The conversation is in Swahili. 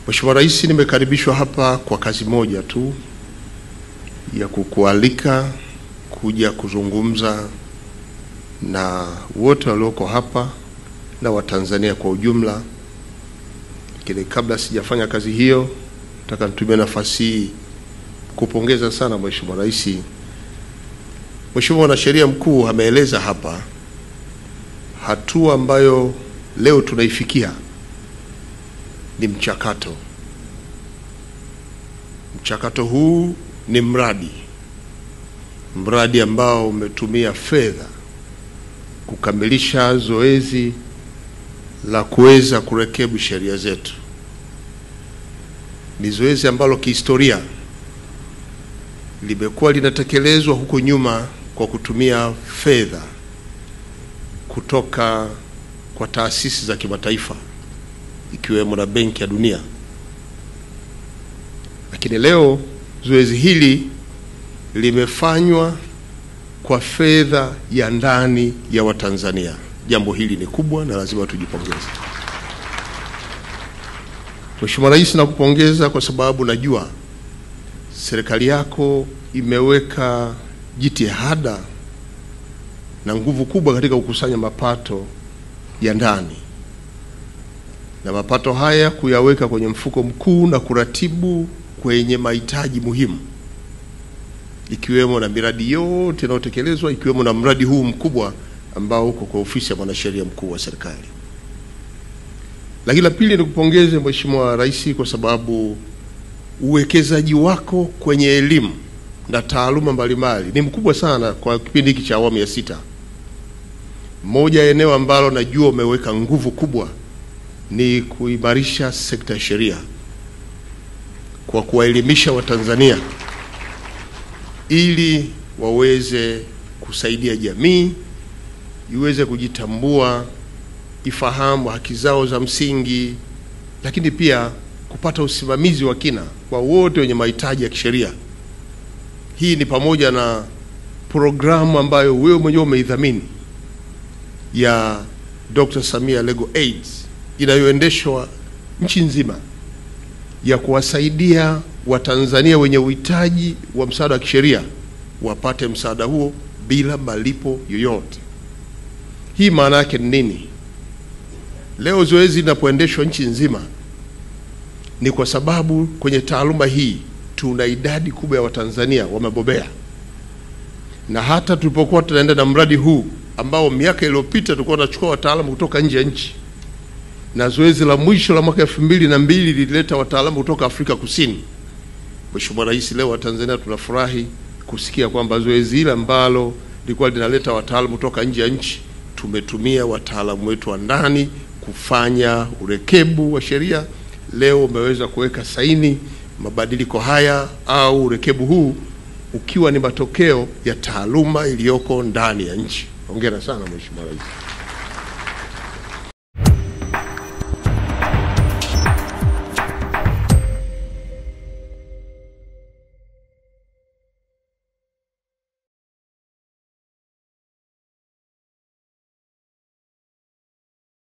Mheshimiwa Rais, nimekaribishwa hapa kwa kazi moja tu ya kukualika kuja kuzungumza na wote walioko hapa na Watanzania kwa ujumla. Lakini kabla sijafanya kazi hiyo, nataka nitumie nafasi hii kupongeza sana Mheshimiwa Rais. Mheshimiwa Mwanasheria Mkuu ameeleza hapa hatua ambayo leo tunaifikia ni mchakato. Mchakato huu ni mradi ambao umetumia fedha kukamilisha zoezi la kuweza kurekebisha sheria zetu. Ni zoezi ambalo kihistoria limekuwa linatekelezwa huko nyuma kwa kutumia fedha kutoka kwa taasisi za kimataifa ikiwemo na Benki ya Dunia. Lakini leo zoezi hili limefanywa kwa fedha ya ndani ya Watanzania. Jambo hili ni kubwa na lazima tujipongeze. Mheshimiwa Rais, nakupongeza kwa sababu najua serikali yako imeweka jitihada na nguvu kubwa katika kukusanya mapato ya ndani, na mapato haya kuyaweka kwenye mfuko mkuu na kuratibu kwenye mahitaji muhimu, ikiwemo na miradi yote inayotekelezwa, ikiwemo na mradi huu mkubwa ambao uko kwa ofisi ya Mwanasheria Mkuu wa serikali. Lakini la pili, nikupongeze Mheshimiwa Rais kwa sababu uwekezaji wako kwenye elimu na taaluma mbalimbali ni mkubwa sana kwa kipindi hiki cha awamu ya 6. Moja ya eneo ambalo najua umeweka nguvu kubwa ni kuimarisha sekta ya sheria kwa kuwaelimisha Watanzania ili waweze kusaidia jamii iweze kujitambua, ifahamu haki zao za msingi, lakini pia kupata usimamizi wa kina kwa wote wenye mahitaji ya kisheria. Hii ni pamoja na programu ambayo wewe mwenyewe umeidhamini ya Dr. Samia Legal Aid inayoendeshwa nchi nzima ya kuwasaidia Watanzania wenye uhitaji wa msaada wa kisheria wapate msaada huo bila malipo yoyote. Hii maana yake ni nini? Leo zoezi linapoendeshwa nchi nzima ni kwa sababu kwenye taaluma hii tuna idadi kubwa ya Watanzania wamebobea. Na hata tulipokuwa tunaenda na mradi huu ambao miaka iliyopita tulikuwa tunachukua wataalamu kutoka nje ya nchi, na zoezi la mwisho la mwaka 2002 lilileta wataalamu kutoka Afrika Kusini. Mheshimiwa Rais, leo Watanzania tunafurahi kusikia kwamba zoezi hili ambalo lilikuwa linaleta wataalamu kutoka nje ya nchi, tumetumia wataalamu wetu wa ndani kufanya urekebu wa sheria. Leo umeweza kuweka saini mabadiliko haya au urekebu huu ukiwa ni matokeo ya taaluma iliyoko ndani ya nchi. Hongera sana Mheshimiwa Rais.